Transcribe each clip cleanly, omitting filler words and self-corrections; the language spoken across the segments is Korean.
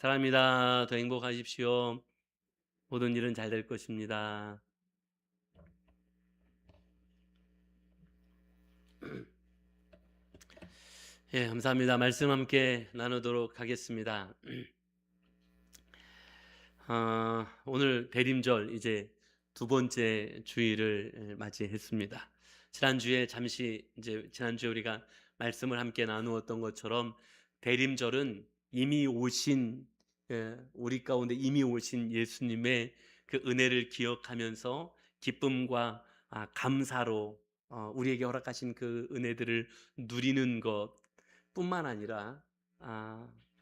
사랑합니다. 더 행복하십시오. 모든 일은 잘 될 것입니다. 예, 감사합니다. 말씀 함께 나누도록 하겠습니다. 오늘 대림절 이제 두 번째 주일을 맞이했습니다. 지난주에 잠시 지난주에 우리가 말씀을 함께 나누었던 것처럼 대림절은 이미 오신 우리 가운데 이미 오신 예수님의 그 은혜를 기억하면서 기쁨과 감사로 우리에게 허락하신 그 은혜들을 누리는 것뿐만 아니라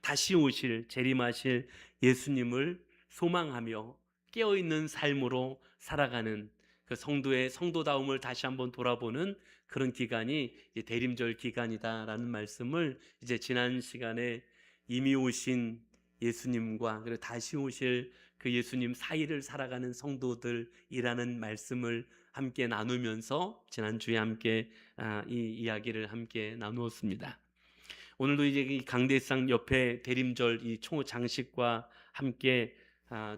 다시 오실 재림하실 예수님을 소망하며 깨어있는 삶으로 살아가는 그 성도의 성도다움을 다시 한번 돌아보는 그런 기간이 이제 대림절 기간이다라는 말씀을 이제 지난 시간에 이미 오신 예수님과 그리고 다시 오실 그 예수님 사이를 살아가는 성도들이라는 말씀을 함께 나누면서 지난주에 함께 이 이야기를 함께 나누었습니다. 오늘도 이제 이 강대상 옆에 대림절 이 초 장식과 함께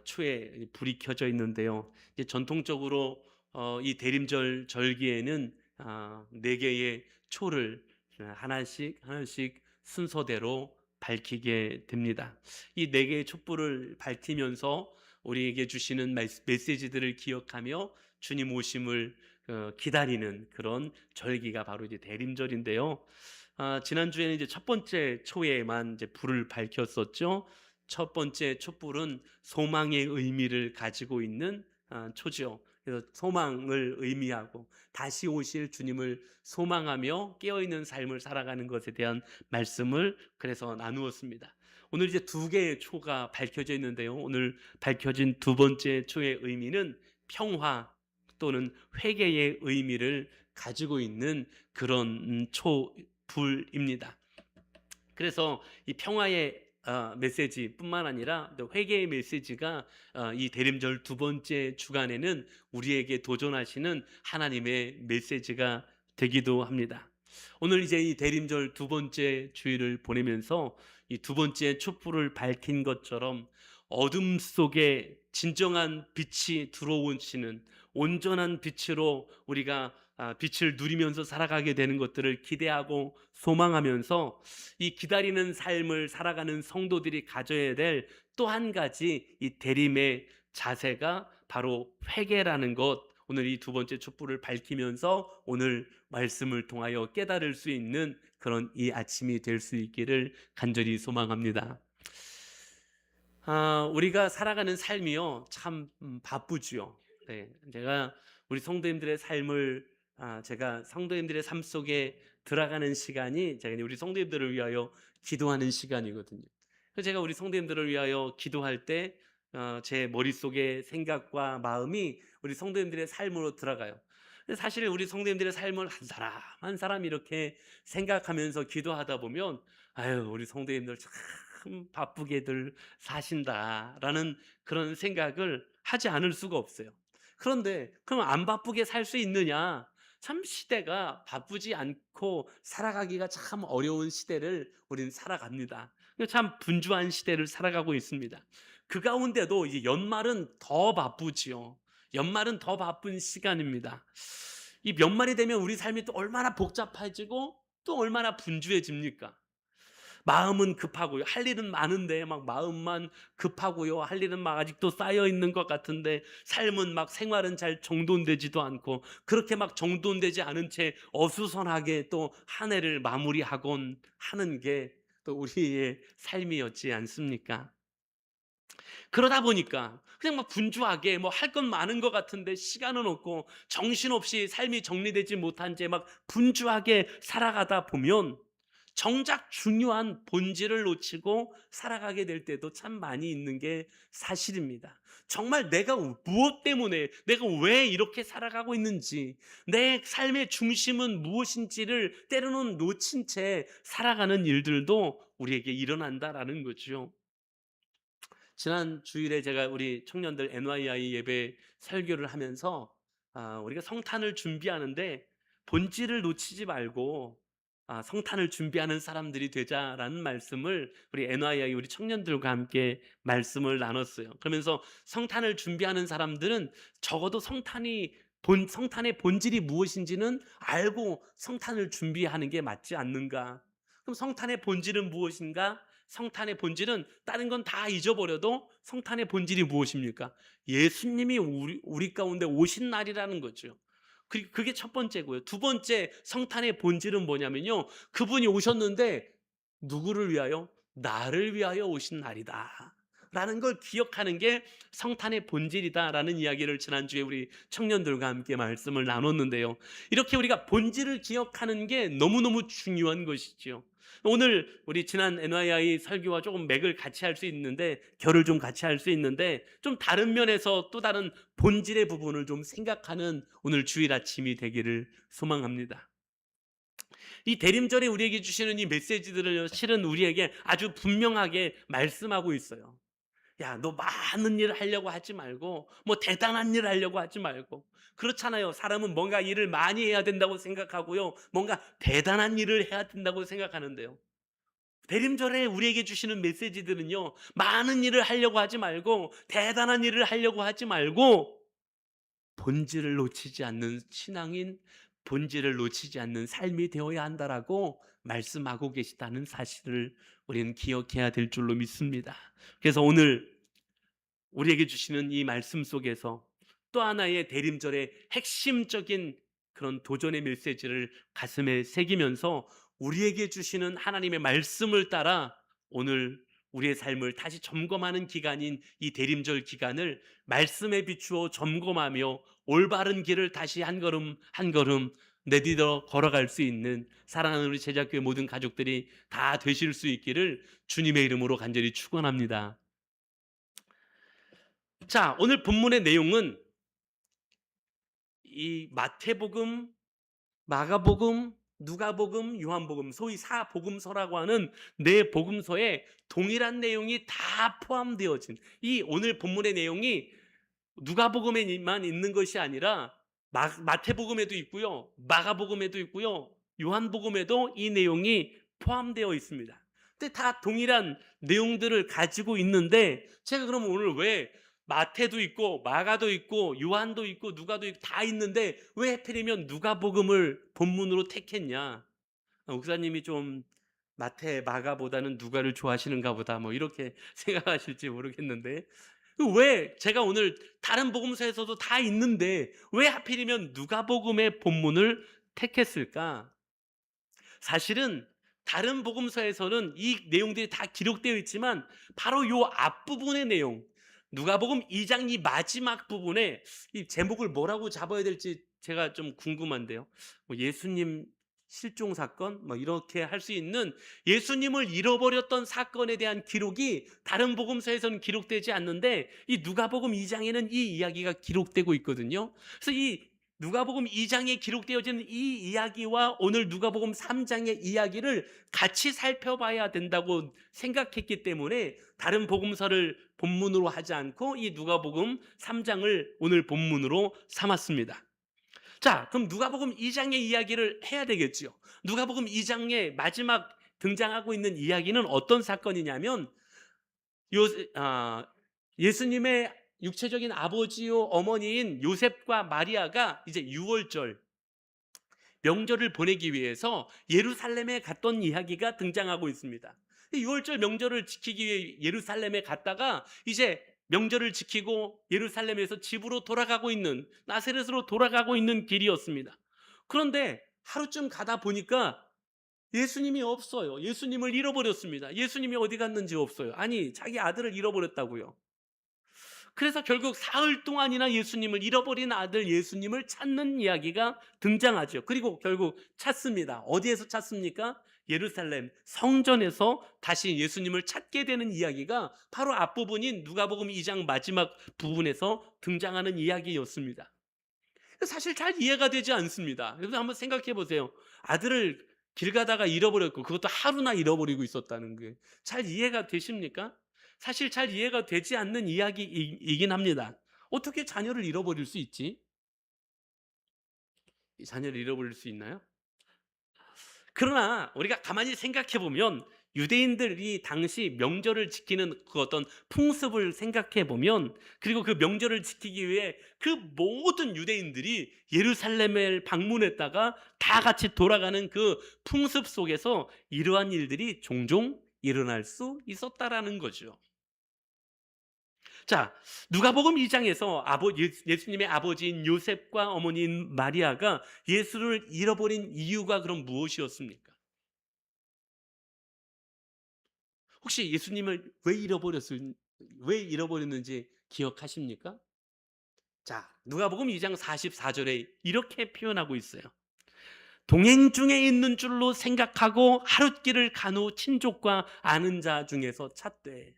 초에 불이 켜져 있는데요. 이제 전통적으로 이 대림절 절기에는 네 개의 초를 하나씩 하나씩 순서대로 밝히게 됩니다. 이 네 개의 촛불을 밝히면서 우리에게 주시는 메시지들을 기억하며 주님 오심을 기다리는 그런 절기가 바로 이제 대림절인데요. 지난주에는 이제 첫 번째 초에만 이제 불을 밝혔었죠. 첫 번째 촛불은 소망의 의미를 가지고 있는 초죠. 그래서 소망을 의미하고 다시 오실 주님을 소망하며 깨어있는 삶을 살아가는 것에 대한 말씀을 그래서 나누었습니다. 오늘 이제 두 개의 초가 밝혀져 있는데요. 오늘 밝혀진 두 번째 초의 의미는 평화 또는 회개의 의미를 가지고 있는 그런 불입니다. 그래서 이 평화의 메시지뿐만 아니라 또 회개의 메시지가 이 대림절 두 번째 주간에는 우리에게 도전하시는 하나님의 메시지가 되기도 합니다. 오늘 이제 이 대림절 두 번째 주일을 보내면서 이 두 번째 촛불을 밝힌 것처럼 어둠 속에 진정한 빛이 들어오시는 온전한 빛으로 우리가 빛을 누리면서 살아가게 되는 것들을 기대하고 소망하면서 이 기다리는 삶을 살아가는 성도들이 가져야 될 또 한 가지 이 대림의 자세가 바로 회개라는 것, 오늘 이 두 번째 촛불을 밝히면서 오늘 말씀을 통하여 깨달을 수 있는 그런 이 아침이 될 수 있기를 간절히 소망합니다. 우리가 살아가는 삶이요 참 바쁘지요. 네, 제가 우리 성도님들의 삶을 제가 성도님들의 삶 속에 들어가는 시간이 제가 우리 성도님들을 위하여 기도하는 시간이거든요. 그래서 제가 우리 성도님들을 위하여 기도할 때 제 머릿속에 생각과 마음이 우리 성도님들의 삶으로 들어가요. 근데 사실 우리 성도님들의 삶을 한 사람 한 사람 이렇게 생각하면서 기도하다 보면 아유 우리 성도님들 참 바쁘게들 사신다라는 그런 생각을 하지 않을 수가 없어요. 그런데 그럼 안 바쁘게 살 수 있느냐? 참 시대가 바쁘지 않고 살아가기가 참 어려운 시대를 우리는 살아갑니다. 참 분주한 시대를 살아가고 있습니다. 그 가운데도 이제 연말은 더 바쁘지요. 연말은 더 바쁜 시간입니다. 이 연말이 되면 우리 삶이 또 얼마나 복잡해지고 또 얼마나 분주해집니까? 마음은 급하고요. 할 일은 많은데 막 마음만 급하고요. 할 일은 막 아직도 쌓여 있는 것 같은데 삶은 막 생활은 잘 정돈되지도 않고 그렇게 막 정돈되지 않은 채 어수선하게 또 한 해를 마무리하곤 하는 게 또 우리의 삶이었지 않습니까? 그러다 보니까 그냥 막 분주하게 뭐 할 건 많은 것 같은데 시간은 없고 정신없이 삶이 정리되지 못한 채 막 분주하게 살아가다 보면 정작 중요한 본질을 놓치고 살아가게 될 때도 참 많이 있는 게 사실입니다. 정말 내가 무엇 때문에 내가 왜 이렇게 살아가고 있는지 내 삶의 중심은 무엇인지를 때로는 놓친 채 살아가는 일들도 우리에게 일어난다라는 거죠. 지난 주일에 제가 우리 청년들 NYI 예배 설교를 하면서 우리가 성탄을 준비하는데 본질을 놓치지 말고 성탄을 준비하는 사람들이 되자라는 말씀을 우리 NYI 우리 청년들과 함께 말씀을 나눴어요. 그러면서 성탄을 준비하는 사람들은 적어도 성탄의 본질이 무엇인지는 알고 성탄을 준비하는 게 맞지 않는가? 그럼 성탄의 본질은 무엇인가? 성탄의 본질은 다른 건 다 잊어버려도 성탄의 본질이 무엇입니까? 예수님이 우리 가운데 오신 날이라는 거죠. 그게 첫 번째고요. 두 번째 성탄의 본질은 뭐냐면요. 그분이 오셨는데 누구를 위하여? 나를 위하여 오신 날이다 라는 걸 기억하는 게 성탄의 본질이다라는 이야기를 지난주에 우리 청년들과 함께 말씀을 나눴는데요. 이렇게 우리가 본질을 기억하는 게 너무너무 중요한 것이죠. 오늘 우리 지난 NYI 설교와 조금 맥을 같이 할 수 있는데, 결을 좀 같이 할 수 있는데, 좀 다른 면에서 또 다른 본질의 부분을 좀 생각하는 오늘 주일 아침이 되기를 소망합니다. 이 대림절에 우리에게 주시는 이 메시지들을 실은 우리에게 아주 분명하게 말씀하고 있어요. 야, 너 많은 일을 하려고 하지 말고, 뭐 대단한 일을 하려고 하지 말고. 그렇잖아요. 사람은 뭔가 일을 많이 해야 된다고 생각하고요, 뭔가 대단한 일을 해야 된다고 생각하는데요, 대림절에 우리에게 주시는 메시지들은요, 많은 일을 하려고 하지 말고, 대단한 일을 하려고 하지 말고, 본질을 놓치지 않는 신앙인, 본질을 놓치지 않는 삶이 되어야 한다라고 말씀하고 계시다는 사실을 우리는 기억해야 될 줄로 믿습니다. 그래서 오늘 우리에게 주시는 이 말씀 속에서 또 하나의 대림절의 핵심적인 그런 도전의 메시지를 가슴에 새기면서 우리에게 주시는 하나님의 말씀을 따라 오늘 우리의 삶을 다시 점검하는 기간인 이 대림절 기간을 말씀에 비추어 점검하며 올바른 길을 다시 한 걸음 한 걸음 내디뎌 걸어갈 수 있는 사랑하는 우리 제자교회 모든 가족들이 다 되실 수 있기를 주님의 이름으로 간절히 축원합니다. 자, 오늘 본문의 내용은 이 마태복음, 마가복음, 누가복음, 요한복음, 소위 사복음서라고 하는 네 복음서에 동일한 내용이 다 포함되어진 이 오늘 본문의 내용이 누가복음에만 있는 것이 아니라 마태복음에도 있고요, 마가복음에도 있고요, 요한복음에도 이 내용이 포함되어 있습니다. 근데 다 동일한 내용들을 가지고 있는데, 제가 그러면 오늘 왜 마태도 있고 마가도 있고 요한도 있고 누가도 있고 다 있는데 왜 하필이면 누가복음을 본문으로 택했냐? 목사님이 좀 마태 마가보다는 누가를 좋아하시는가 보다, 뭐 이렇게 생각하실지 모르겠는데, 왜 제가 오늘 다른 복음서에서도 다 있는데 왜 하필이면 누가복음의 본문을 택했을까? 사실은 다른 복음서에서는 이 내용들이 다 기록되어 있지만 바로 요 앞부분의 내용, 누가복음 2장 이 마지막 부분에 이 제목을 뭐라고 잡아야 될지 제가 좀 궁금한데요. 뭐 예수님 실종 사건, 뭐 이렇게 할 수 있는 예수님을 잃어버렸던 사건에 대한 기록이 다른 복음서에서는 기록되지 않는데 이 누가복음 2장에는 이 이야기가 기록되고 있거든요. 그래서 이 누가복음 2장에 기록되어지는 이 이야기와 오늘 누가복음 3장의 이야기를 같이 살펴봐야 된다고 생각했기 때문에 다른 복음서를 본문으로 하지 않고 이 누가복음 3장을 오늘 본문으로 삼았습니다. 자, 그럼 누가복음 2장의 이야기를 해야 되겠죠. 누가복음 2장의 마지막 등장하고 있는 이야기는 어떤 사건이냐면 예수님의 육체적인 아버지요 어머니인 요셉과 마리아가 이제 6월절 명절을 보내기 위해서 예루살렘에 갔던 이야기가 등장하고 있습니다. 6월절 명절을 지키기 위해 예루살렘에 갔다가 이제 명절을 지키고 예루살렘에서 집으로 돌아가고 있는, 나사렛으로 돌아가고 있는 길이었습니다. 그런데 하루쯤 가다 보니까 예수님이 없어요. 예수님을 잃어버렸습니다. 예수님이 어디 갔는지 없어요. 아니, 자기 아들을 잃어버렸다고요. 그래서 결국 사흘 동안이나 예수님을 잃어버린 아들 예수님을 찾는 이야기가 등장하죠. 그리고 결국 찾습니다. 어디에서 찾습니까? 예루살렘 성전에서 다시 예수님을 찾게 되는 이야기가 바로 앞부분인 누가복음 2장 마지막 부분에서 등장하는 이야기였습니다. 사실 잘 이해가 되지 않습니다. 여러분 한번 생각해 보세요. 아들을 길 가다가 잃어버렸고 그것도 하루나 잃어버리고 있었다는 게 잘 이해가 되십니까? 사실 잘 이해가 되지 않는 이야기이긴 합니다. 어떻게 자녀를 잃어버릴 수 있지? 자녀를 잃어버릴 수 있나요? 그러나 우리가 가만히 생각해 보면 유대인들이 당시 명절을 지키는 그 어떤 풍습을 생각해 보면, 그리고 그 명절을 지키기 위해 그 모든 유대인들이 예루살렘을 방문했다가 다 같이 돌아가는 그 풍습 속에서 이러한 일들이 종종 일어날 수 있었다라는 거죠. 자, 누가복음 2장에서 예수님의 아버지인 요셉과 어머니인 마리아가 예수를 잃어버린 이유가 그럼 무엇이었습니까? 혹시 예수님을 왜 잃어버렸는지 기억하십니까? 자, 누가복음 2장 44절에 이렇게 표현하고 있어요. 동행 중에 있는 줄로 생각하고 하룻길을 간 후 친족과 아는 자 중에서 찾되.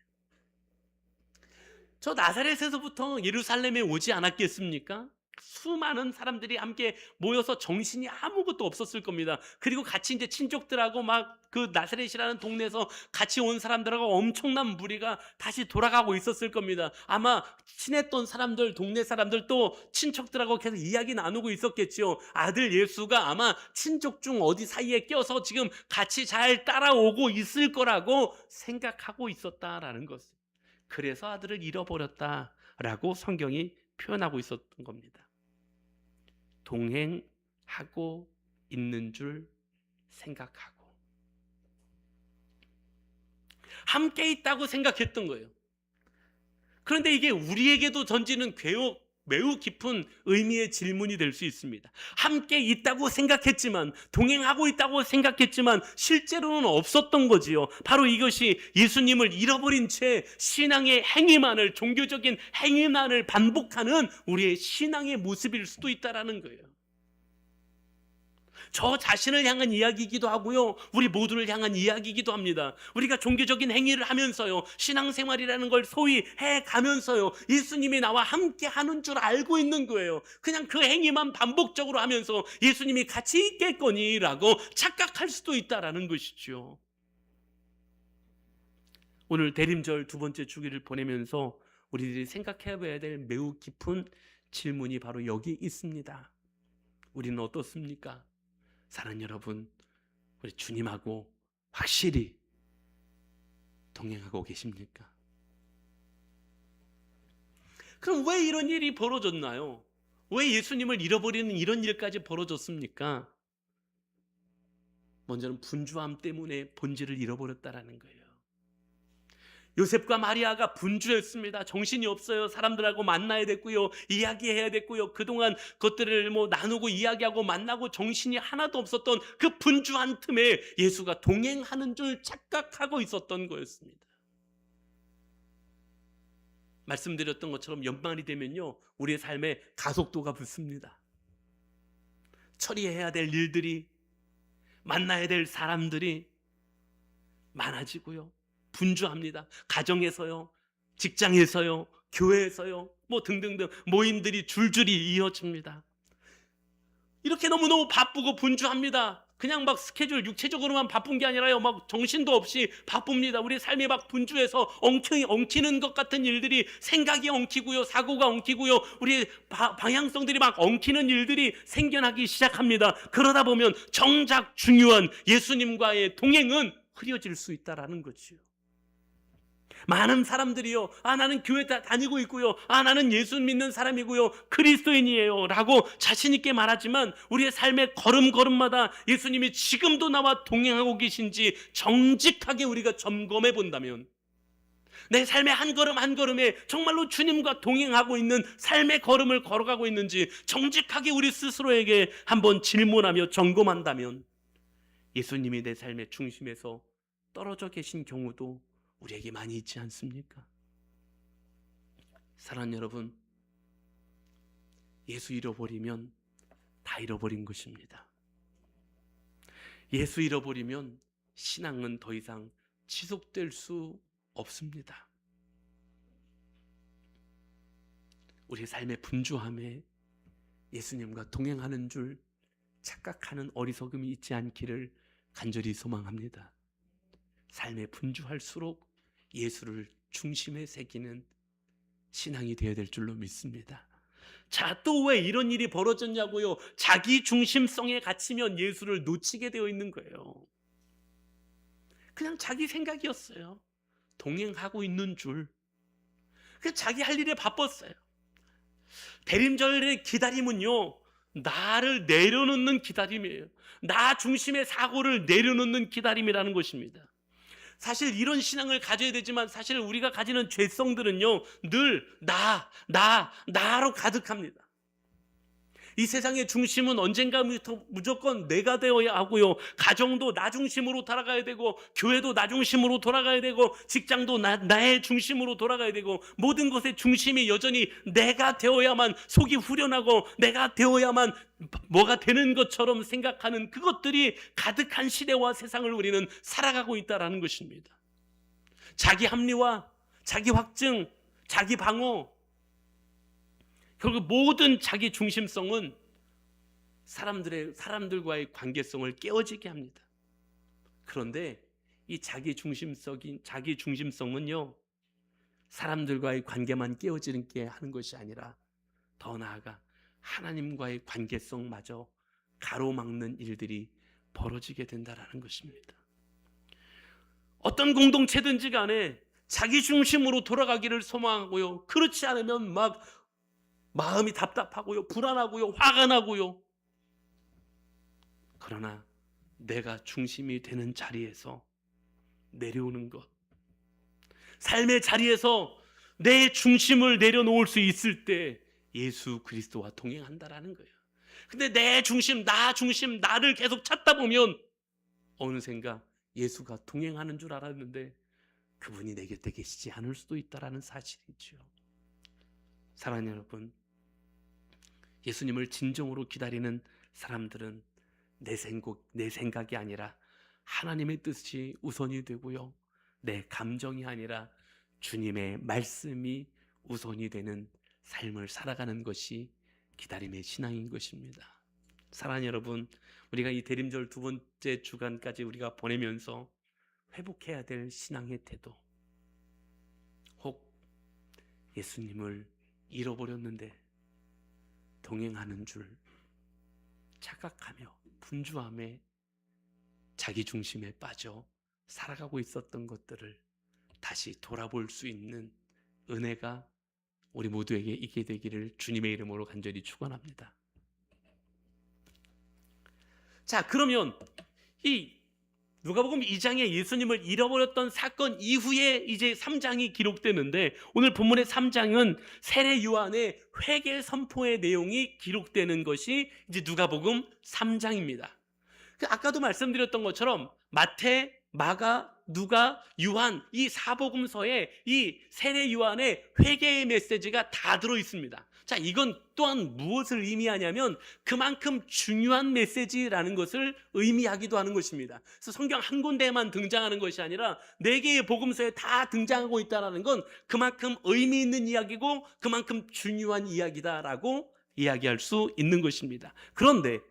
저 나사렛에서부터 예루살렘에 오지 않았겠습니까? 수많은 사람들이 함께 모여서 정신이 아무것도 없었을 겁니다. 그리고 같이 이제 친족들하고 막 그 나사렛이라는 동네에서 같이 온 사람들하고 엄청난 무리가 다시 돌아가고 있었을 겁니다. 아마 친했던 사람들, 동네 사람들 또 친척들하고 계속 이야기 나누고 있었겠죠. 아들 예수가 아마 친족 중 어디 사이에 껴서 지금 같이 잘 따라오고 있을 거라고 생각하고 있었다라는 것을. 그래서 아들을 잃어버렸다라고 성경이 표현하고 있었던 겁니다. 동행하고 있는 줄 생각하고 함께 있다고 생각했던 거예요. 그런데 이게 우리에게도 던지는 매우 깊은 의미의 질문이 될 수 있습니다. 함께 있다고 생각했지만, 동행하고 있다고 생각했지만 실제로는 없었던 거지요. 바로 이것이 예수님을 잃어버린 채 신앙의 행위만을, 종교적인 행위만을 반복하는 우리의 신앙의 모습일 수도 있다는 거예요. 저 자신을 향한 이야기이기도 하고요, 우리 모두를 향한 이야기이기도 합니다. 우리가 종교적인 행위를 하면서요, 신앙생활이라는 걸 소위 해가면서요, 예수님이 나와 함께 하는 줄 알고 있는 거예요. 그냥 그 행위만 반복적으로 하면서 예수님이 같이 있겠거니라고 착각할 수도 있다는 것이죠. 오늘 대림절 두 번째 주기를 보내면서 우리들이 생각해 봐야 될 매우 깊은 질문이 바로 여기 있습니다. 우리는 어떻습니까? 사랑하는 여러분, 우리 주님하고 확실히 동행하고 계십니까? 그럼 왜 이런 일이 벌어졌나요? 왜 예수님을 잃어버리는 이런 일까지 벌어졌습니까? 먼저는 분주함 때문에 본질을 잃어버렸다라는 거예요. 요셉과 마리아가 분주했습니다. 정신이 없어요. 사람들하고 만나야 됐고요, 이야기해야 됐고요, 그동안 것들을 나누고 이야기하고 만나고 정신이 하나도 없었던 그 분주한 틈에 예수가 동행하는 줄 착각하고 있었던 거였습니다. 말씀드렸던 것처럼 연말이 되면요, 우리의 삶에 가속도가 붙습니다. 처리해야 될 일들이, 만나야 될 사람들이 많아지고요, 분주합니다. 가정에서요, 직장에서요, 교회에서요, 등등등 모임들이 줄줄이 이어집니다. 이렇게 너무너무 바쁘고 분주합니다. 그냥 막 스케줄 육체적으로만 바쁜 게 아니라요, 막 정신도 없이 바쁩니다. 우리 삶이 막 분주해서 엉키는 것 같은 일들이, 생각이 엉키고요, 사고가 엉키고요, 우리 방향성들이 막 엉키는 일들이 생겨나기 시작합니다. 그러다 보면 정작 중요한 예수님과의 동행은 흐려질 수 있다는 거지요. 많은 사람들이요, 나는 교회 다니고 있고요, 나는 예수 믿는 사람이고요, 그리스도인이에요 라고 자신 있게 말하지만 우리의 삶의 걸음걸음마다 예수님이 지금도 나와 동행하고 계신지 정직하게 우리가 점검해 본다면, 내 삶의 한 걸음 한 걸음에 정말로 주님과 동행하고 있는 삶의 걸음을 걸어가고 있는지 정직하게 우리 스스로에게 한번 질문하며 점검한다면, 예수님이 내 삶의 중심에서 떨어져 계신 경우도 우리에게 많이 있지 않습니까? 사랑하는 여러분, 예수 잃어버리면 다 잃어버린 것입니다. 예수 잃어버리면 신앙은 더 이상 지속될 수 없습니다. 우리 삶의 분주함에 예수님과 동행하는 줄 착각하는 어리석음이 있지 않기를 간절히 소망합니다. 삶에 분주할수록 예수를 중심에 새기는 신앙이 되어야 될 줄로 믿습니다. 자, 또 왜 이런 일이 벌어졌냐고요? 자기 중심성에 갇히면 예수를 놓치게 되어 있는 거예요. 그냥 자기 생각이었어요. 동행하고 있는 줄. 그냥 자기 할 일에 바빴어요. 대림절의 기다림은요, 나를 내려놓는 기다림이에요. 나 중심의 사고를 내려놓는 기다림이라는 것입니다. 사실 이런 신앙을 가져야 되지만 사실 우리가 가지는 죄성들은요, 늘 나로 가득합니다. 이 세상의 중심은 언젠가부터 무조건 내가 되어야 하고요, 가정도 나 중심으로 돌아가야 되고, 교회도 나 중심으로 돌아가야 되고, 직장도 나의 중심으로 돌아가야 되고, 모든 것의 중심이 여전히 내가 되어야만 속이 후련하고 내가 되어야만 뭐가 되는 것처럼 생각하는 그것들이 가득한 시대와 세상을 우리는 살아가고 있다는 것입니다. 자기 합리화, 자기 확증, 자기 방어, 결국 모든 자기 중심성은 사람들과의 관계성을 깨어지게 합니다. 그런데 이 자기 중심성은요, 사람들과의 관계만 깨어지게 하는 것이 아니라 더 나아가 하나님과의 관계성마저 가로막는 일들이 벌어지게 된다는 것입니다. 어떤 공동체든지 간에 자기 중심으로 돌아가기를 소망하고요, 그렇지 않으면 막 마음이 답답하고요, 불안하고요, 화가 나고요. 그러나 내가 중심이 되는 자리에서 내려오는 것, 삶의 자리에서 내 중심을 내려놓을 수 있을 때 예수 그리스도와 동행한다라는 거예요. 근데 내 중심, 나를 계속 찾다 보면 어느샌가 예수가 동행하는 줄 알았는데 그분이 내 곁에 계시지 않을 수도 있다라는 사실이죠. 사랑하는 여러분, 예수님을 진정으로 기다리는 사람들은 내 생각이 아니라 하나님의 뜻이 우선이 되고요, 내 감정이 아니라 주님의 말씀이 우선이 되는 삶을 살아가는 것이 기다림의 신앙인 것입니다. 사랑하는 여러분, 우리가 이 대림절 두 번째 주간까지 우리가 보내면서 회복해야 될 신앙의 태도, 혹 예수님을 잃어버렸는데 동행하는 줄 착각하며 분주함에 자기 중심에 빠져 살아가고 있었던 것들을 다시 돌아볼 수 있는 은혜가 우리 모두에게 있게 되기를 주님의 이름으로 간절히 축원합니다. 자, 그러면 이 누가복음 2장에 예수님을 잃어버렸던 사건 이후에 이제 3장이 기록되는데, 오늘 본문의 3장은 세례 요한의 회개 선포의 내용이 기록되는 것이 이제 누가복음 3장입니다. 아까도 말씀드렸던 것처럼 마태, 마가, 누가, 요한 이 사복음서에 이 세례 요한의 회개의 메시지가 다 들어 있습니다. 자, 이건 또한 무엇을 의미하냐면 그만큼 중요한 메시지라는 것을 의미하기도 하는 것입니다. 그래서 성경 한 군데에만 등장하는 것이 아니라 4개의 복음서에 다 등장하고 있다는 건 그만큼 의미 있는 이야기고 그만큼 중요한 이야기다라고 이야기할 수 있는 것입니다. 그런데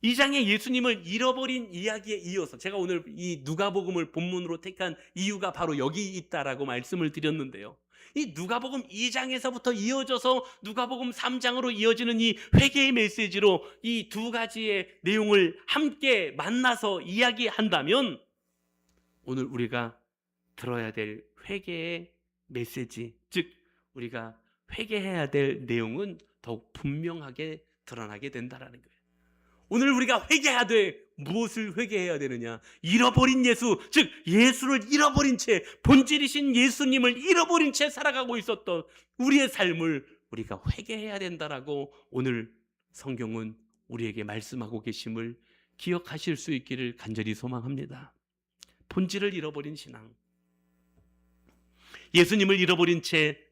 이 장에 예수님을 잃어버린 이야기에 이어서 제가 오늘 이 누가복음을 본문으로 택한 이유가 바로 여기 있다라고 말씀을 드렸는데요, 이 누가복음 2장에서부터 이어져서 누가복음 3장으로 이어지는 이 회개의 메시지로 이 두 가지의 내용을 함께 만나서 이야기한다면 오늘 우리가 들어야 될 회개의 메시지, 즉 우리가 회개해야 될 내용은 더욱 분명하게 드러나게 된다라는 거예요. 오늘 우리가 회개해야 돼. 무엇을 회개해야 되느냐? 잃어버린 예수, 즉 예수를 잃어버린 채, 본질이신 예수님을 잃어버린 채 살아가고 있었던 우리의 삶을 우리가 회개해야 된다라고 오늘 성경은 우리에게 말씀하고 계심을 기억하실 수 있기를 간절히 소망합니다. 본질을 잃어버린 신앙, 예수님을 잃어버린 채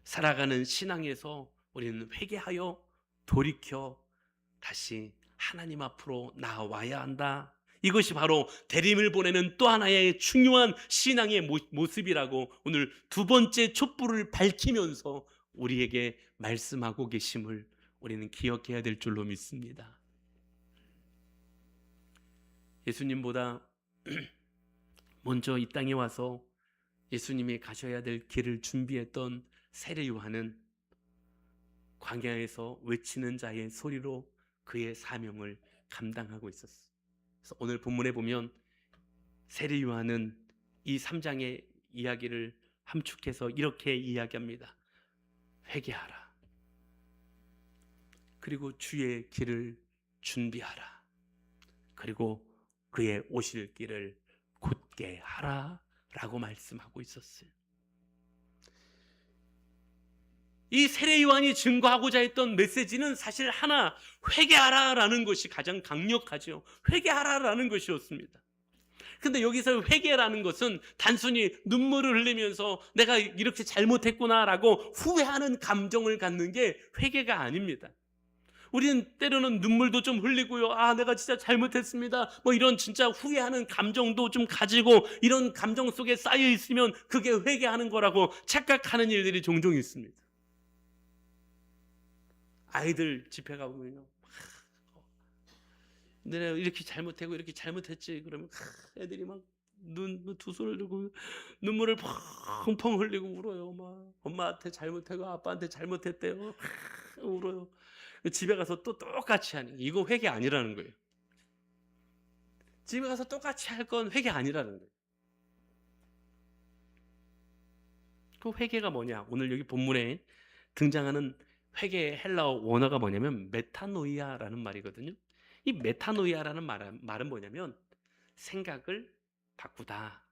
살아가는 신앙에서 우리는 회개하여 돌이켜 다시 하나님 앞으로 나와야 한다. 이것이 바로 대림을 보내는 또 하나의 중요한 신앙의 모습이라고 오늘 두 번째 촛불을 밝히면서 우리에게 말씀하고 계심을 우리는 기억해야 될 줄로 믿습니다. 예수님보다 먼저 이 땅에 와서 예수님이 가셔야 될 길을 준비했던 세례 요한은 광야에서 외치는 자의 소리로 그의 사명을 감당하고 있었어요. 그래서 오늘 본문에 보면 세례 요한은 이 3장의 이야기를 함축해서 이렇게 이야기합니다. 회개하라. 그리고 주의 길을 준비하라. 그리고 그의 오실 길을 곧게 하라 라고 말씀하고 있었어요. 이 세례 요한이 증거하고자 했던 메시지는 사실 하나, 회개하라 라는 것이 가장 강력하죠. 회개하라 라는 것이었습니다. 근데 여기서 회개라는 것은 단순히 눈물을 흘리면서 내가 이렇게 잘못했구나 라고 후회하는 감정을 갖는 게 회개가 아닙니다. 우리는 때로는 눈물도 좀 흘리고요. 아, 내가 진짜 잘못했습니다. 뭐 이런 진짜 후회하는 감정도 좀 가지고 이런 감정 속에 쌓여 있으면 그게 회개하는 거라고 착각하는 일들이 종종 있습니다. 아이들 집회 가보면요. 내가 이렇게 잘못하고 이렇게 잘못했지. 그러면 애들이 막 두 손을 들고 눈물을 펑펑 흘리고 울어요. 막 엄마한테 잘못하고 아빠한테 잘못했대요. 울어요. 집에 가서 또 똑같이 하는, 이거 회개 아니라는 거예요. 집에 가서 똑같이 할 건 회개 아니라는 거예요. 그 회개가 뭐냐? 오늘 여기 본문에 등장하는 회개의 헬라어 원어가 뭐냐면 메타노이아라는 말이거든요. 이 메타노이아라는 말은 뭐냐면 생각을 바꾸다.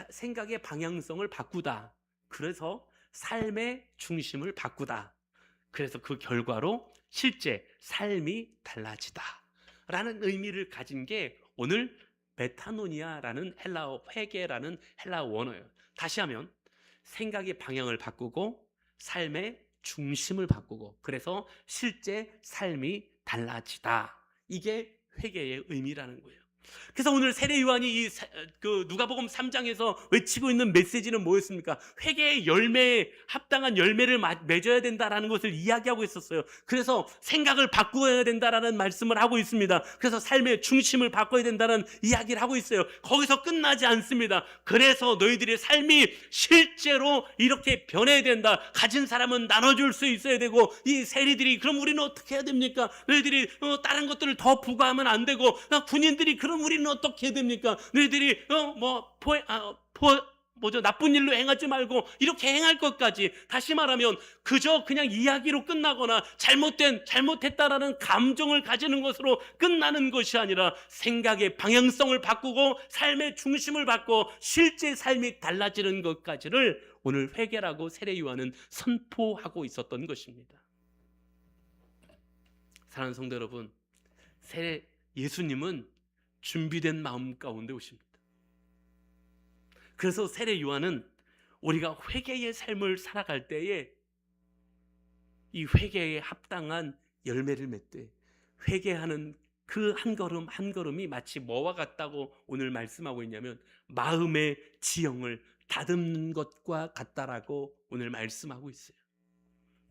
생각의 방향성을 바꾸다. 그래서 삶의 중심을 바꾸다. 그래서 그 결과로 실제 삶이 달라지다 라는 의미를 가진 게 오늘 메타노니아라는 헬라어, 회개라는 헬라어 원어예요. 다시 하면 생각의 방향을 바꾸고 삶의 중심을 바꾸고 그래서 실제 삶이 달라지다. 이게 회개의 의미라는 거예요. 그래서 오늘 세례 요한이 누가복음 3장에서 외치고 있는 메시지는 뭐였습니까? 회개의 열매에 합당한 열매를 맺어야 된다라는 것을 이야기하고 있었어요. 그래서 생각을 바꾸어야 된다라는 말씀을 하고 있습니다. 그래서 삶의 중심을 바꿔야 된다는 이야기를 하고 있어요. 거기서 끝나지 않습니다. 그래서 너희들의 삶이 실제로 이렇게 변해야 된다. 가진 사람은 나눠줄 수 있어야 되고, 이 세리들이 그럼 우리는 어떻게 해야 됩니까? 너희들이 다른 것들을 더 부과하면 안 되고, 군인들이 그럼 우리는 어떻게 해야 됩니까? 너희들이 나쁜 일로 행하지 말고 이렇게 행할 것까지. 다시 말하면 그저 그냥 이야기로 끝나거나 잘못했다라는 감정을 가지는 것으로 끝나는 것이 아니라 생각의 방향성을 바꾸고 삶의 중심을 바꿔 실제 삶이 달라지는 것까지를 오늘 회개라고 세례 요한은 선포하고 있었던 것입니다. 사랑하는 성도 여러분, 예수님은 준비된 마음 가운데 오십니다. 그래서 세례 요한은 우리가 회개의 삶을 살아갈 때에 이 회개에 합당한 열매를 맺되, 회개하는 그 한 걸음 한 걸음이 마치 뭐와 같다고 오늘 말씀하고 있냐면 마음의 지형을 다듬는 것과 같다라고 오늘 말씀하고 있어요.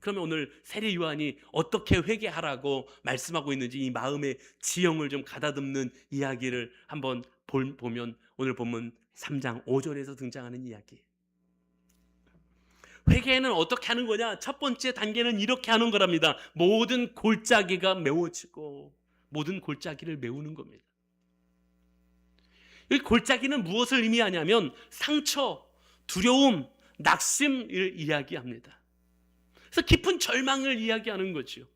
그러면 오늘 세례 요한이 어떻게 회개하라고 말씀하고 있는지 이 마음의 지형을 좀 가다듬는 이야기를 한번 보면 오늘 본문 3장 5절에서 등장하는 이야기. 회개는 어떻게 하는 거냐? 첫 번째 단계는 이렇게 하는 거랍니다. 모든 골짜기가 메워지고, 모든 골짜기를 메우는 겁니다. 이 골짜기는 무엇을 의미하냐면 상처, 두려움, 낙심을 이야기합니다. 그래서 깊은 절망을 이야기하는 거죠.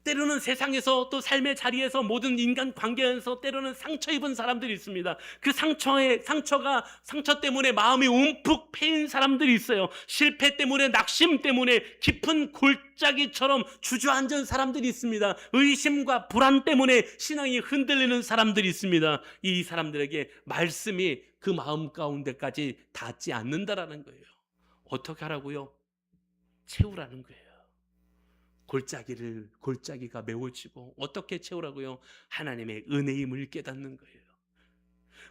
때로는 세상에서 또 삶의 자리에서 모든 인간 관계에서 때로는 상처 입은 사람들이 있습니다. 그 상처 때문에 마음이 움푹 패인 사람들이 있어요. 실패 때문에, 낙심 때문에 깊은 골짜기처럼 주저앉은 사람들이 있습니다. 의심과 불안 때문에 신앙이 흔들리는 사람들이 있습니다. 이 사람들에게 말씀이 그 마음 가운데까지 닿지 않는다라는 거예요. 어떻게 하라고요? 채우라는 거예요. 골짜기가 메워지고. 어떻게 채우라고요? 하나님의 은혜임을 깨닫는 거예요.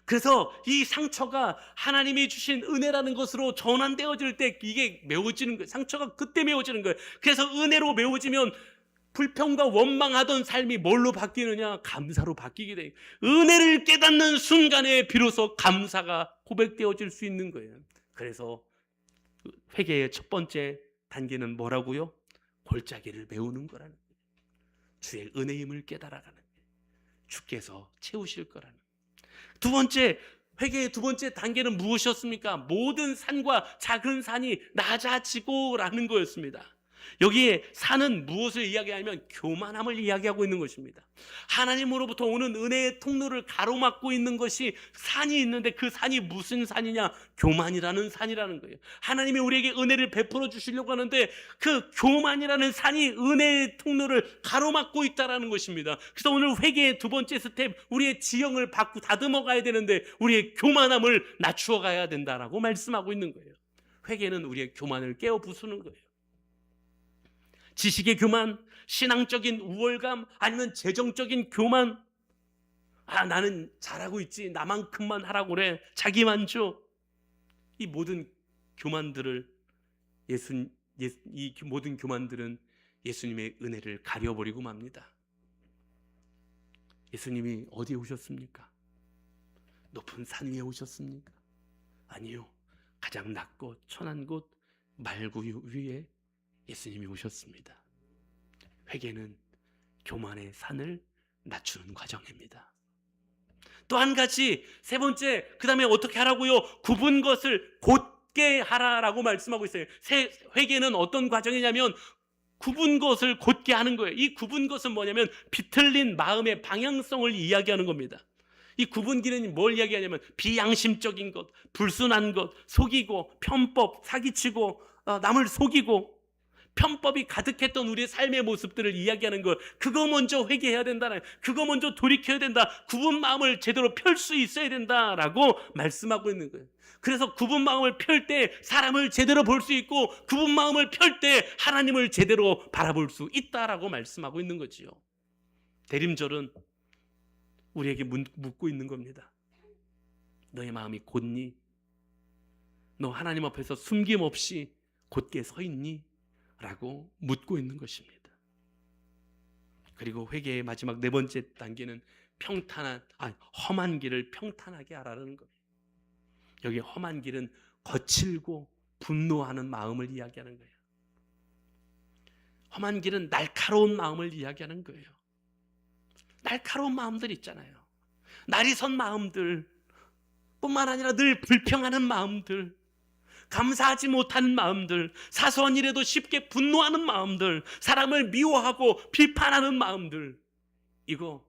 그래서 이 상처가 하나님이 주신 은혜라는 것으로 전환되어질 때 이게 메워지는 거예요. 상처가 그때 메워지는 거예요. 그래서 은혜로 메워지면 불평과 원망하던 삶이 뭘로 바뀌느냐? 감사로 바뀌게 돼요. 은혜를 깨닫는 순간에 비로소 감사가 고백되어질 수 있는 거예요. 그래서 회개의 첫 번째 단계는 뭐라고요? 골짜기를 메우는 거라는 거예요. 주의 은혜임을 깨달아가는 거예요. 주께서 채우실 거라는 거예요. 두 번째, 회개의 두 번째 단계는 무엇이었습니까? 모든 산과 작은 산이 낮아지고라는 거였습니다. 여기에 산은 무엇을 이야기하냐면 교만함을 이야기하고 있는 것입니다. 하나님으로부터 오는 은혜의 통로를 가로막고 있는 것이 산이 있는데 그 산이 무슨 산이냐? 교만이라는 산이라는 거예요. 하나님이 우리에게 은혜를 베풀어 주시려고 하는데 그 교만이라는 산이 은혜의 통로를 가로막고 있다는 것입니다. 그래서 오늘 회개의 두 번째 스텝, 우리의 지형을 다듬어 가야 되는데 우리의 교만함을 낮추어 가야 된다라고 말씀하고 있는 거예요. 회개는 우리의 교만을 깨어 부수는 거예요. 지식의 교만, 신앙적인 우월감, 아니면 재정적인 교만. 나는 잘하고 있지, 나만큼만 하라고 그래, 자기만족. 이 모든 교만들을 이 모든 교만들은 예수님의 은혜를 가려버리고 맙니다. 예수님이 어디에 오셨습니까? 높은 산 위에 오셨습니까? 아니요. 가장 낮고 천한 곳 말구 위에 예수님이 오셨습니다. 회개는 교만의 산을 낮추는 과정입니다. 또 한 가지, 세 번째, 그 다음에 어떻게 하라고요? 굽은 것을 곧게 하라라고 말씀하고 있어요. 회개는 어떤 과정이냐면 굽은 것을 곧게 하는 거예요. 이 굽은 것은 뭐냐면 비틀린 마음의 방향성을 이야기하는 겁니다. 이 굽은 길은 뭘 이야기하냐면 비양심적인 것, 불순한 것, 속이고 편법, 사기치고 남을 속이고 편법이 가득했던 우리의 삶의 모습들을 이야기하는 것, 그거 먼저 회개해야 된다는, 그거 먼저 돌이켜야 된다, 굽은 마음을 제대로 펼 수 있어야 된다라고 말씀하고 있는 거예요. 그래서 굽은 마음을 펼 때 사람을 제대로 볼 수 있고 굽은 마음을 펼 때 하나님을 제대로 바라볼 수 있다라고 말씀하고 있는 거지요. 대림절은 우리에게 묻고 있는 겁니다. 너의 마음이 곧니? 너 하나님 앞에서 숨김없이 곧게 서 있니? 라고 묻고 있는 것입니다. 그리고 회개의 마지막 네 번째 단계는 험한 길을 평탄하게 하라는 거예요. 여기 험한 길은 거칠고 분노하는 마음을 이야기하는 거예요. 험한 길은 날카로운 마음을 이야기하는 거예요. 날카로운 마음들 있잖아요. 날이 선 마음들 뿐만 아니라 늘 불평하는 마음들, 감사하지 못하는 마음들, 사소한 일에도 쉽게 분노하는 마음들, 사람을 미워하고 비판하는 마음들, 이거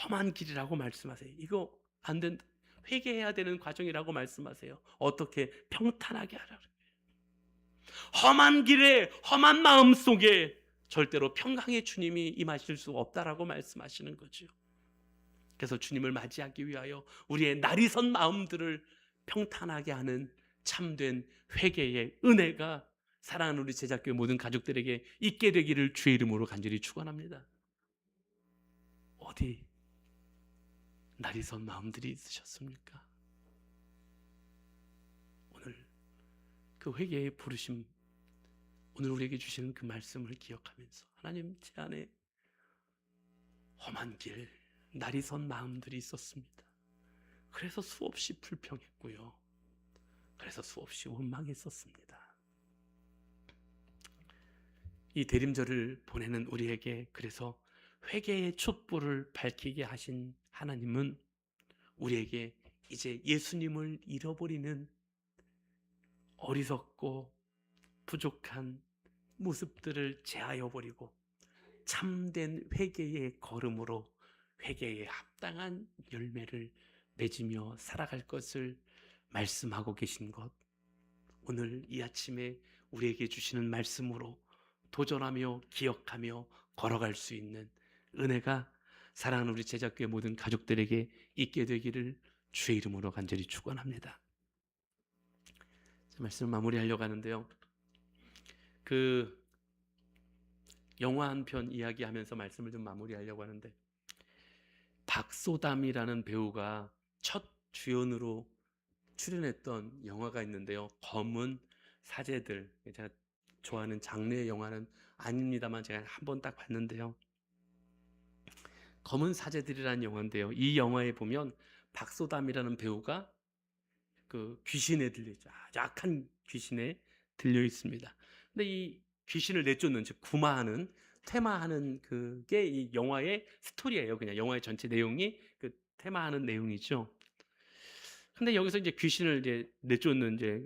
험한 길이라고 말씀하세요. 이거 안 된다. 회개해야 되는 과정이라고 말씀하세요. 어떻게? 평탄하게 하라는 거예요. 험한 길에, 험한 마음 속에 절대로 평강의 주님이 임하실 수 없다라고 말씀하시는 거죠. 그래서 주님을 맞이하기 위하여 우리의 날이 선 마음들을 평탄하게 하는 참된 회개의 은혜가 사랑하는 우리 제자교회 모든 가족들에게 있게 되기를 주의 이름으로 간절히 축원합니다. 어디 날이 선 마음들이 있으셨습니까? 오늘 그 회개의 부르심, 오늘 우리에게 주시는 그 말씀을 기억하면서 하나님, 제 안에 험한 길, 날이 선 마음들이 있었습니다. 그래서 수없이 불평했고요. 그래서 수없이 원망했었습니다. 이 대림절을 보내는 우리에게 그래서 회개의 촛불을 밝히게 하신 하나님은 우리에게 이제 예수님을 잃어버리는 어리석고 부족한 모습들을 제하여 버리고 참된 회개의 걸음으로 회개에 합당한 열매를 맺으며 살아갈 것을 말씀하고 계신 것, 오늘 이 아침에 우리에게 주시는 말씀으로 도전하며 기억하며 걸어갈 수 있는 은혜가 사랑하는 우리 제자교회 모든 가족들에게 있게 되기를 주의 이름으로 간절히 축원합니다. 말씀을 마무리하려고 하는데요, 그 영화 한 편 이야기하면서 말씀을 좀 마무리하려고 하는데, 박소담이라는 배우가 첫 주연으로 출연했던 영화가 있는데요, 검은 사제들. 제가 좋아하는 장르의 영화는 아닙니다만 제가 한 번 딱 봤는데요, 검은 사제들이라는 영화인데요, 이 영화에 보면 박소담이라는 배우가 그 귀신에 들려 있죠. 아주 악한 귀신에 들려 있습니다. 근데 이 귀신을 내쫓는, 즉 구마하는, 테마하는 그게 이 영화의 스토리예요. 그냥 영화의 전체 내용이 그 테마하는 내용이죠. 근데 여기서 이제 귀신을 이제 내쫓는 이제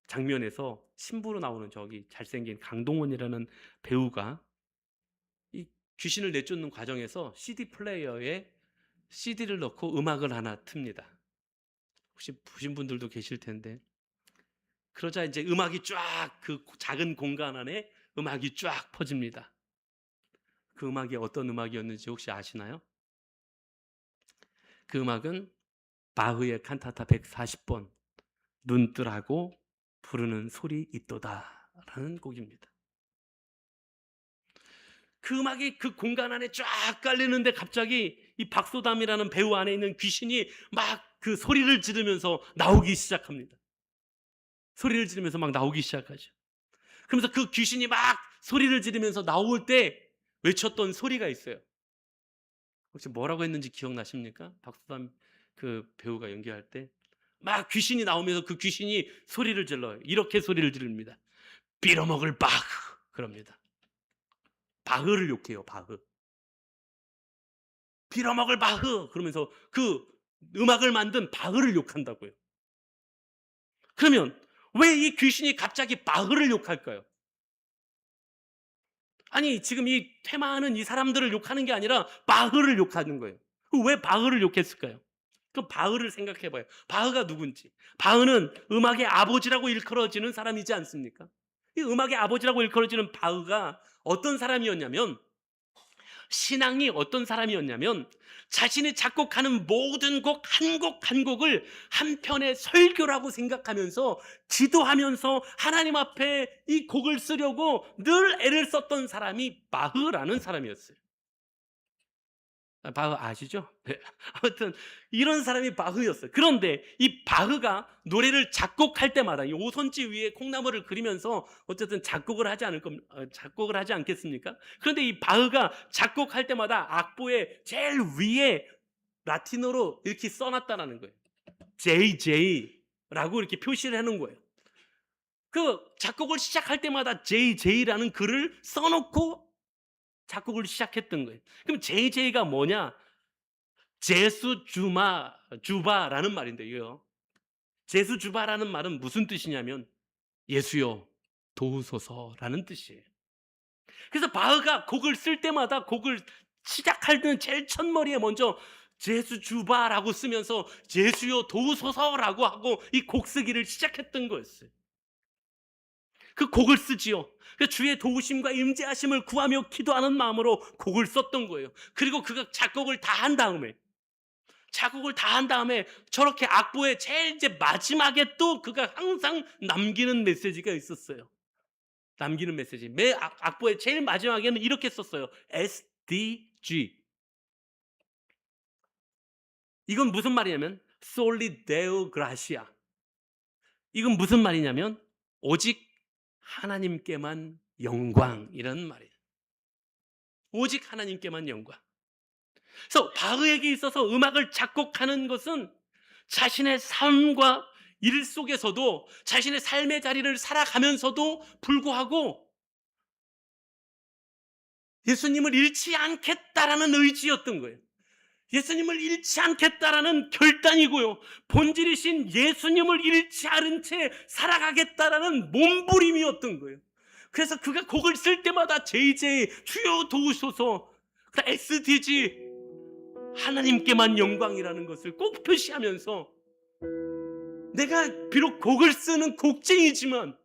장면에서 신부로 나오는 저기 잘생긴 강동원이라는 배우가 이 귀신을 내쫓는 과정에서 CD 플레이어에 CD를 넣고 음악을 하나 틉니다. 혹시 보신 분들도 계실 텐데, 그러자 이제 음악이 쫙 그 작은 공간 안에 음악이 쫙 퍼집니다. 그 음악이 어떤 음악이었는지 혹시 아시나요? 그 음악은 바흐의 칸타타 140번 눈뜨라고 부르는 소리 있도다라는 곡입니다. 그 음악이 그 공간 안에 쫙 깔리는데 갑자기 이 박소담이라는 배우 안에 있는 귀신이 막 그 소리를 지르면서 나오기 시작합니다. 소리를 지르면서 막 나오기 시작하죠. 그러면서 그 귀신이 막 소리를 지르면서 나올 때 외쳤던 소리가 있어요. 혹시 뭐라고 했는지 기억나십니까? 박수담 그 배우가 연기할 때 막 귀신이 나오면서 그 귀신이 소리를 질러요. 이렇게 소리를 지릅니다. 빌어먹을 바흐, 그럽니다. 바흐를 욕해요. 바흐. 빌어먹을 바흐, 그러면서 그 음악을 만든 바흐를 욕한다고요. 그러면 왜 이 귀신이 갑자기 바흐를 욕할까요? 아니, 지금 이 퇴마하는 이 사람들을 욕하는 게 아니라 바흐를 욕하는 거예요. 왜 바흐를 욕했을까요? 그 바흐를 생각해 봐요. 바흐가 누군지. 바흐는 음악의 아버지라고 일컬어지는 사람이지 않습니까? 이 음악의 아버지라고 일컬어지는 바흐가 어떤 사람이었냐면, 신앙이 어떤 사람이었냐면, 자신이 작곡하는 모든 곡 한 곡을 한 편의 설교라고 생각하면서 기도하면서 하나님 앞에 이 곡을 쓰려고 늘 애를 썼던 사람이 바흐라는 사람이었어요. 바흐 아시죠? 네. 아무튼 이런 사람이 바흐였어요. 그런데 이 바흐가 노래를 작곡할 때마다 이 오선지 위에 콩나물을 그리면서 어쨌든 작곡을 하지 않겠습니까? 그런데 이 바흐가 작곡할 때마다 악보의 제일 위에 라틴어로 이렇게 써놨다는 거예요. JJ라고 이렇게 표시를 해놓은 거예요. 그 작곡을 시작할 때마다 JJ라는 글을 써놓고 작곡을 시작했던 거예요. 그럼 JJ가 뭐냐? 제수 주바라는 말인데요. 제수 주바라는 말은 무슨 뜻이냐면 예수여 도우소서라는 뜻이에요. 그래서 바흐가 곡을 쓸 때마다 곡을 시작할 때는 제일 첫머리에 먼저 제수 주바라고 쓰면서 예수여 도우소서라고 하고 이 곡 쓰기를 시작했던 거였어요. 그 곡을 쓰지요. 주의 도우심과 임재하심을 구하며 기도하는 마음으로 곡을 썼던 거예요. 그리고 그가 작곡을 다 한 다음에 저렇게 악보의 제일 이제 마지막에 또 그가 항상 남기는 메시지가 있었어요. 남기는 메시지. 매 악보의 제일 마지막에는 이렇게 썼어요. SDG. 이건 무슨 말이냐면 Soli Deo Gracia. 이건 무슨 말이냐면 오직 하나님께만 영광이라는 말이에요. 오직 하나님께만 영광. 그래서 바흐에게 있어서 음악을 작곡하는 것은 자신의 삶과 일 속에서도 자신의 삶의 자리를 살아가면서도 불구하고 예수님을 잃지 않겠다라는 의지였던 거예요. 예수님을 잃지 않겠다라는 결단이고요. 본질이신 예수님을 잃지 않은 채 살아가겠다라는 몸부림이었던 거예요. 그래서 그가 곡을 쓸 때마다 JJ 주여 도우소서, SDG 하나님께만 영광이라는 것을 꼭 표시하면서 내가 비록 곡을 쓰는 곡쟁이지만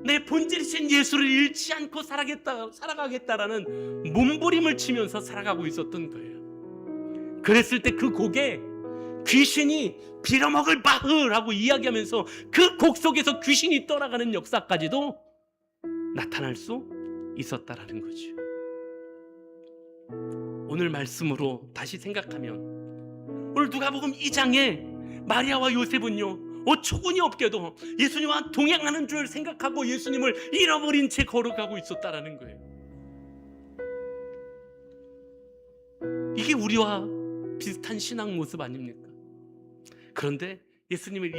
내 본질이신 예수를 잃지 않고 살아가겠다라는 몸부림을 치면서 살아가고 있었던 거예요. 그랬을 때 그 곡에 귀신이 빌어먹을 바흐라고 이야기하면서 그 곡 속에서 귀신이 떠나가는 역사까지도 나타날 수 있었다라는 거죠. 오늘 말씀으로 다시 생각하면 오늘 누가복음 2장에 마리아와 요셉은요 어처구니 없게도 예수님과 동행하는 줄 생각하고 예수님을 잃어버린 채 걸어가고 있었다라는 거예요. 이게 우리와 비슷한 신앙 모습 아닙니까? 그런데 예수님을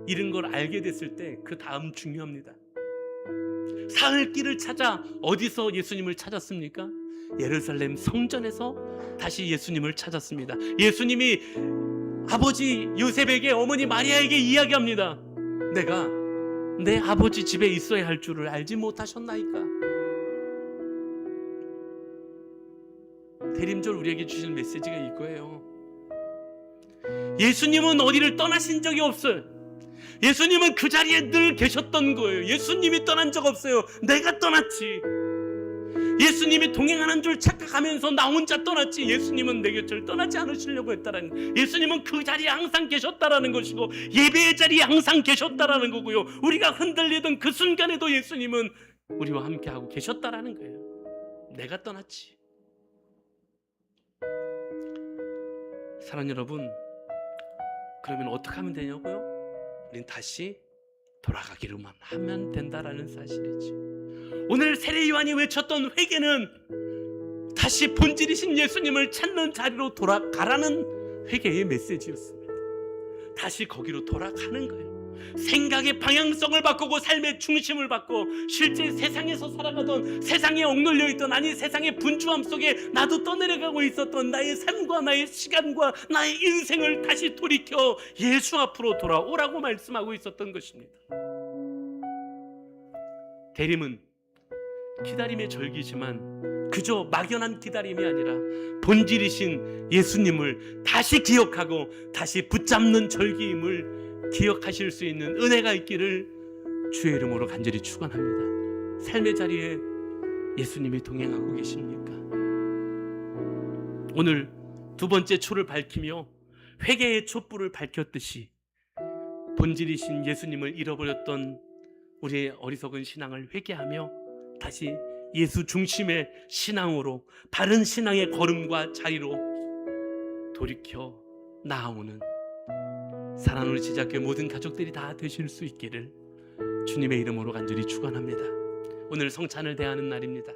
이런 걸 알게 됐을 때 그 다음 중요합니다. 사흘 길을 찾아 어디서 예수님을 찾았습니까? 예루살렘 성전에서 다시 예수님을 찾았습니다. 예수님이 아버지 요셉에게, 어머니 마리아에게 이야기합니다. 내가 내 아버지 집에 있어야 할 줄을 알지 못하셨나이까? 대림절 우리에게 주신 메시지가 이거예요. 예수님은 어디를 떠나신 적이 없어요. 예수님은 그 자리에 늘 계셨던 거예요. 예수님이 떠난 적 없어요. 내가 떠났지. 예수님이 동행하는 줄 착각하면서 나 혼자 떠났지, 예수님은 내 곁을 떠나지 않으시려고 했다라는 거예요. 예수님은 그 자리에 항상 계셨다라는 것이고 예배의 자리에 항상 계셨다라는 거고요. 우리가 흔들리던 그 순간에도 예수님은 우리와 함께하고 계셨다라는 거예요. 내가 떠났지. 사랑하는 여러분, 그러면 어떻게 하면 되냐고요? 우린 다시 돌아가기로만 하면 된다라는 사실이죠. 오늘 세례 요한이 외쳤던 회개는 다시 본질이신 예수님을 찾는 자리로 돌아가라는 회개의 메시지였습니다. 다시 거기로 돌아가는 거예요. 생각의 방향성을 바꾸고 삶의 중심을 바꿔 실제 세상에서 살아가던, 세상에 억눌려 있던, 아니 세상의 분주함 속에 나도 떠내려가고 있었던 나의 삶과 나의 시간과 나의 인생을 다시 돌이켜 예수 앞으로 돌아오라고 말씀하고 있었던 것입니다. 대림은 기다림의 절기지만 그저 막연한 기다림이 아니라 본질이신 예수님을 다시 기억하고 다시 붙잡는 절기임을 기억하실 수 있는 은혜가 있기를 주의 이름으로 간절히 축원합니다. 삶의 자리에 예수님이 동행하고 계십니까? 오늘 두 번째 초를 밝히며 회개의 촛불을 밝혔듯이 본질이신 예수님을 잃어버렸던 우리의 어리석은 신앙을 회개하며 다시 예수 중심의 신앙으로, 바른 신앙의 걸음과 자리로 돌이켜 나아오는 사랑하는 지자교회 모든 가족들이 다 되실 수 있기를 주님의 이름으로 간절히 축원합니다. 오늘 성찬을 대하는 날입니다.